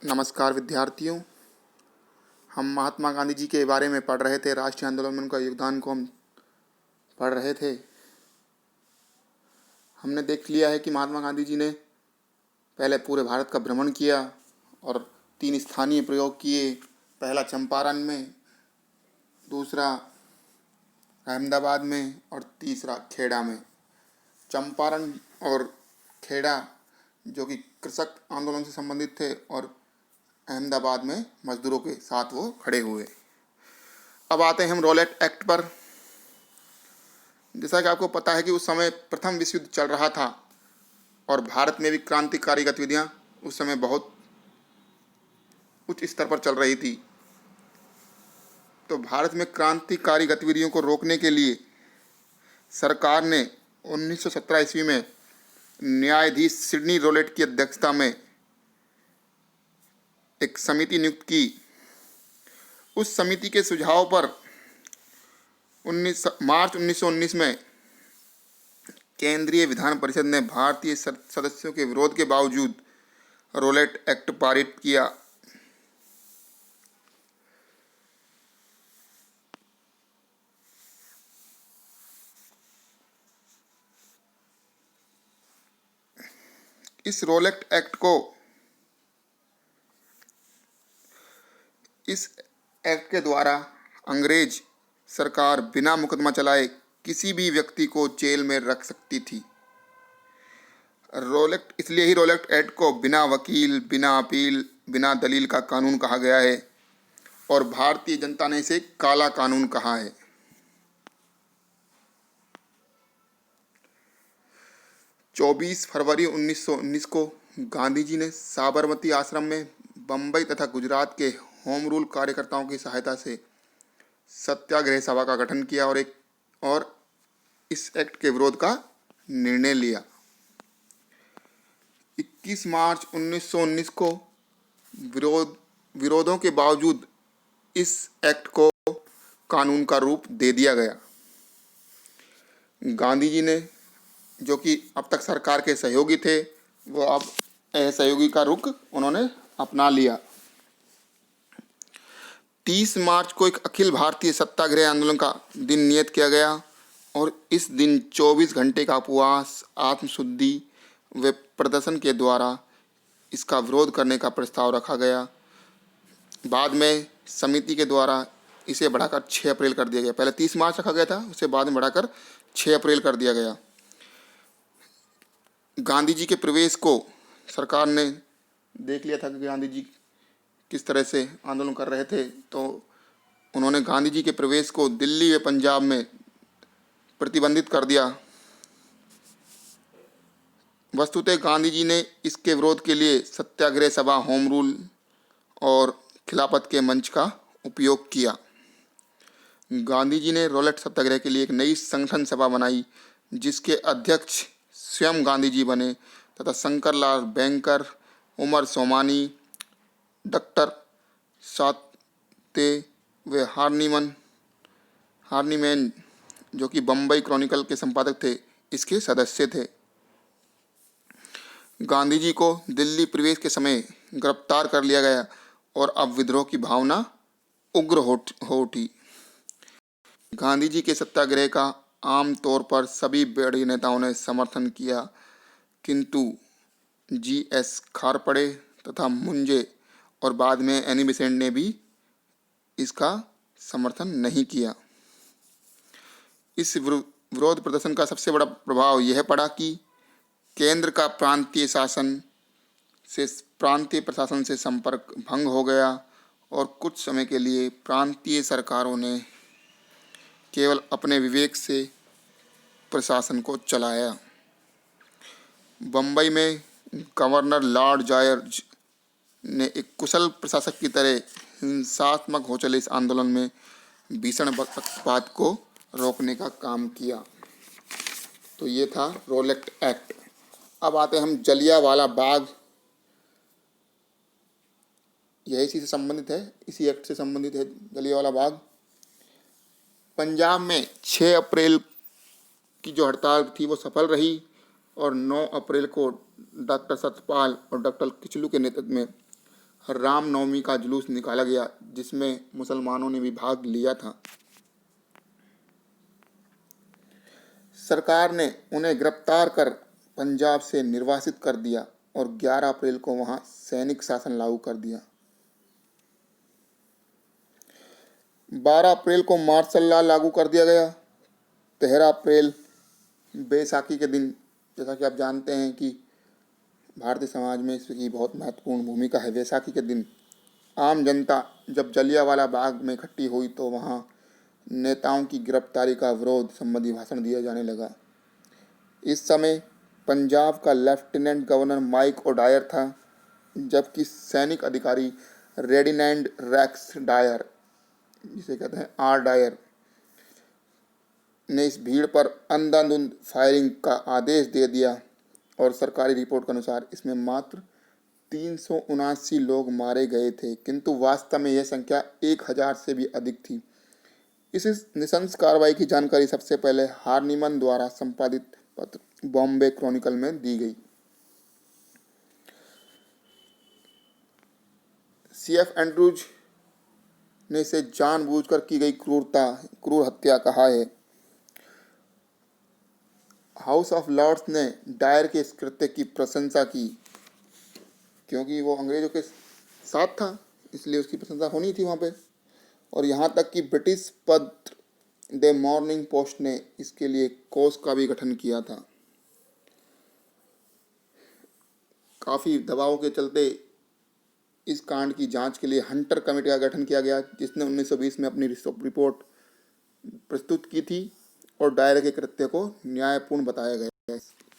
नमस्कार विद्यार्थियों। हम महात्मा गांधी जी के बारे में पढ़ रहे थे। राष्ट्रीय आंदोलन में उनका योगदान को हम पढ़ रहे थे। हमने देख लिया है कि महात्मा गांधी जी ने पहले पूरे भारत का भ्रमण किया और 3 स्थानीय प्रयोग किए। पहला चंपारण में, दूसरा अहमदाबाद में और तीसरा खेड़ा में। चंपारण और खेड़ा जो कि कृषक आंदोलन से संबंधित थे और अहमदाबाद में मजदूरों के साथ वो खड़े हुए। अब आते हैं हम रॉलेट एक्ट पर। जैसा कि आपको पता है कि उस समय प्रथम विश्व युद्ध चल रहा था और भारत में भी क्रांतिकारी गतिविधियां उस समय बहुत उच्च स्तर पर चल रही थी। तो भारत में क्रांतिकारी गतिविधियों को रोकने के लिए सरकार ने 1917 ईस्वी में न्यायाधीश सिडनी रॉलेट की अध्यक्षता में एक समिति नियुक्त की। उस समिति के सुझाव पर मार्च 1919 में केंद्रीय विधान परिषद ने भारतीय सदस्यों के विरोध के बावजूद रॉलेट एक्ट पारित किया। इस रॉलेट एक्ट के द्वारा अंग्रेज सरकार बिना मुकदमा चलाए किसी भी व्यक्ति को जेल में रख सकती थी। इसलिए ही रॉलेट एक्ट को बिना वकील, बिना अपील, बिना दलील का कानून कहा गया है और भारतीय जनता ने इसे काला कानून कहा है। चौबीस फरवरी 1919 को गांधी जी ने साबरमती आश्रम में बम्बई तथा गुजरात के होम रूल कार्यकर्ताओं की सहायता से सत्याग्रह सभा का गठन किया और इस एक्ट के विरोध का निर्णय लिया। 21 मार्च 1919 को विरोधों के बावजूद इस एक्ट को कानून का रूप दे दिया गया। गांधी जी ने, जो कि अब तक सरकार के सहयोगी थे, वो अब असहयोगी का रुख उन्होंने अपना लिया। 30 मार्च को एक अखिल भारतीय सत्याग्रह आंदोलन का दिन नियत किया गया और इस दिन 24 घंटे का उपवास, आत्मशुद्धि व प्रदर्शन के द्वारा इसका विरोध करने का प्रस्ताव रखा गया। बाद में समिति के द्वारा इसे बढ़ाकर 6 अप्रैल कर दिया गया। पहले 30 मार्च रखा गया था, उसे बाद में बढ़ाकर 6 अप्रैल कर दिया गया। गांधी जी के प्रवेश को सरकार ने देख लिया था कि गांधी जी किस तरह से आंदोलन कर रहे थे, तो उन्होंने गांधी जी के प्रवेश को दिल्ली व पंजाब में प्रतिबंधित कर दिया। वस्तुतः गांधी जी ने इसके विरोध के लिए सत्याग्रह सभा, होम रूल और खिलाफत के मंच का उपयोग किया। गांधी जी ने रॉलेट सत्याग्रह के लिए एक नई संगठन सभा बनाई जिसके अध्यक्ष स्वयं गांधी जी बने तथा शंकरलाल बैंकर, उमर सोमानी, डॉक्टर साते व हार्नीमैन जो कि बम्बई क्रॉनिकल के संपादक थे, इसके सदस्य थे। गांधी जी को दिल्ली प्रवेश के समय गिरफ्तार कर लिया गया और अब विद्रोह की भावना उग्र हो उठी। गांधी जी के सत्याग्रह का आम तौर पर सभी बड़े नेताओं ने समर्थन किया, किंतु जी.एस. खारपड़े तथा मुंजे और बाद में एनी बेसेंट ने भी इसका समर्थन नहीं किया। इस विरोध प्रदर्शन का सबसे बड़ा प्रभाव यह पड़ा कि केंद्र का प्रांतीय प्रशासन से संपर्क भंग हो गया और कुछ समय के लिए प्रांतीय सरकारों ने केवल अपने विवेक से प्रशासन को चलाया। बम्बई में गवर्नर लॉर्ड जॉर्ज ने एक कुशल प्रशासक की तरह हिंसात्मक हो चले इस आंदोलन में भीषण पक्षपात को रोकने का काम किया। तो ये था रॉलेट एक्ट। अब आते हैं हम जलियांवाला बाग। यह इसी से संबंधित है, इसी एक्ट से संबंधित है जलियांवाला बाग। पंजाब में 6 अप्रैल की जो हड़ताल थी वो सफल रही और 9 अप्रैल को डॉक्टर सतपाल और डॉक्टर किचलू के नेतृत्व में रामनवमी का जुलूस निकाला गया जिसमें मुसलमानों ने भी भाग लिया था। सरकार ने उन्हें गिरफ्तार कर पंजाब से निर्वासित कर दिया और 11 अप्रैल को वहां सैनिक शासन लागू कर दिया। 12 अप्रैल को मार्शल लॉ लागू कर दिया गया। 13 अप्रैल बैसाखी के दिन, जैसा कि आप जानते हैं कि भारतीय समाज में इसकी बहुत महत्वपूर्ण भूमिका है। बैसाखी के दिन आम जनता जब जलियांवाला बाग में इकट्ठी हुई तो वहाँ नेताओं की गिरफ्तारी का विरोध संबंधी भाषण दिया जाने लगा। इस समय पंजाब का लेफ्टिनेंट गवर्नर माइक ओडायर था, जबकि सैनिक अधिकारी रेडिनेंड रैक्स डायर, जिसे कहते हैं आर डायर, ने इस भीड़ पर अंधाधुंध फायरिंग का आदेश दे दिया और सरकारी रिपोर्ट के अनुसार इसमें मात्र 379 लोग मारे गए थे, किंतु वास्तव में यह संख्या 1000 से भी अधिक थी। इस नृशंस कार्रवाई की जानकारी सबसे पहले हार्निमन द्वारा संपादित पत्र बॉम्बे क्रॉनिकल में दी गई। CF एंड्रूज ने इसे जानबूझकर की गई क्रूर हत्या कहा है। हाउस ऑफ लॉर्ड्स ने डायर के इस कृत्य की प्रशंसा की, क्योंकि वो अंग्रेजों के साथ था, इसलिए उसकी प्रशंसा होनी थी वहाँ पे। और यहाँ तक कि ब्रिटिश पत्र द मॉर्निंग पोस्ट ने इसके लिए कोष का भी गठन किया था। काफ़ी दबाव के चलते इस कांड की जांच के लिए हंटर कमेटी का गठन किया गया, जिसने 1920 में अपनी रिपोर्ट प्रस्तुत की थी और डायर के कृत्य को न्यायपूर्ण बताया गया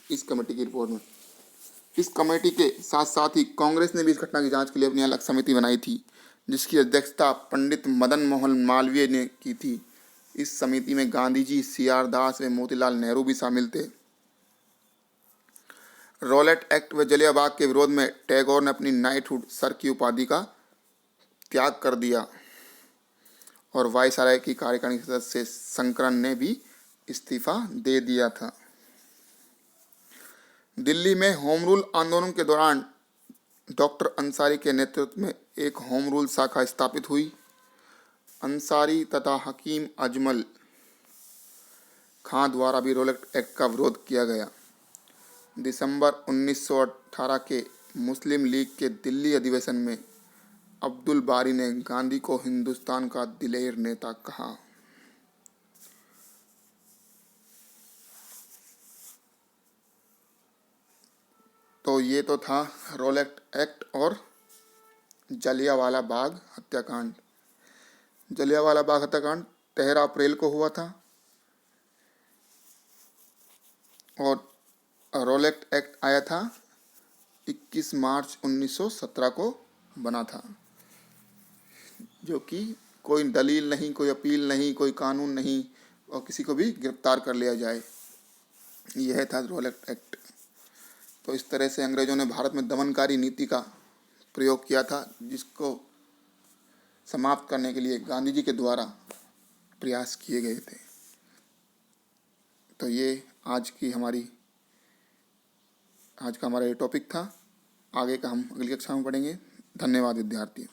इस कमेटी की रिपोर्ट में। इस कमेटी के साथ साथ ही कांग्रेस ने भी इस घटना की जांच के लिए अपनी अलग समिति बनाई थी, जिसकी अध्यक्षता पंडित मदन मोहन मालवीय ने की थी। इस समिति में गांधी जी, CR दास व मोतीलाल नेहरू भी शामिल थे। रॉलेट एक्ट व जलियांवाला बाग के विरोध में टैगोर ने अपनी नाइटहुड सर की उपाधि का त्याग कर दिया और वायसराय की कार्यकारिणी सदस्य शंकरन ने भी इस्तीफा दे दिया था। दिल्ली में होम रूल आंदोलन के दौरान डॉक्टर अंसारी के नेतृत्व में एक होम रूल शाखा स्थापित हुई। अंसारी तथा हकीम अजमल खां द्वारा भी रॉलेट एक्ट का विरोध किया गया। दिसंबर 1918 के मुस्लिम लीग के दिल्ली अधिवेशन में अब्दुल बारी ने गांधी को हिंदुस्तान का दिलेर नेता कहा। तो ये तो था रॉलेट एक्ट और जलियांवाला बाग हत्याकांड। जलियांवाला बाग हत्याकांड 13 अप्रैल को हुआ था और रॉलेट एक्ट आया था 21 मार्च 1917 को बना था, जो कि कोई दलील नहीं, कोई अपील नहीं, कोई कानून नहीं और किसी को भी गिरफ्तार कर लिया जाए, यह था रॉलेट एक्ट। तो इस तरह से अंग्रेजों ने भारत में दमनकारी नीति का प्रयोग किया था, जिसको समाप्त करने के लिए गांधी जी के द्वारा प्रयास किए गए थे। तो ये आज का हमारा ये टॉपिक था। आगे का हम अगली कक्षा में पढ़ेंगे। धन्यवाद विद्यार्थियों।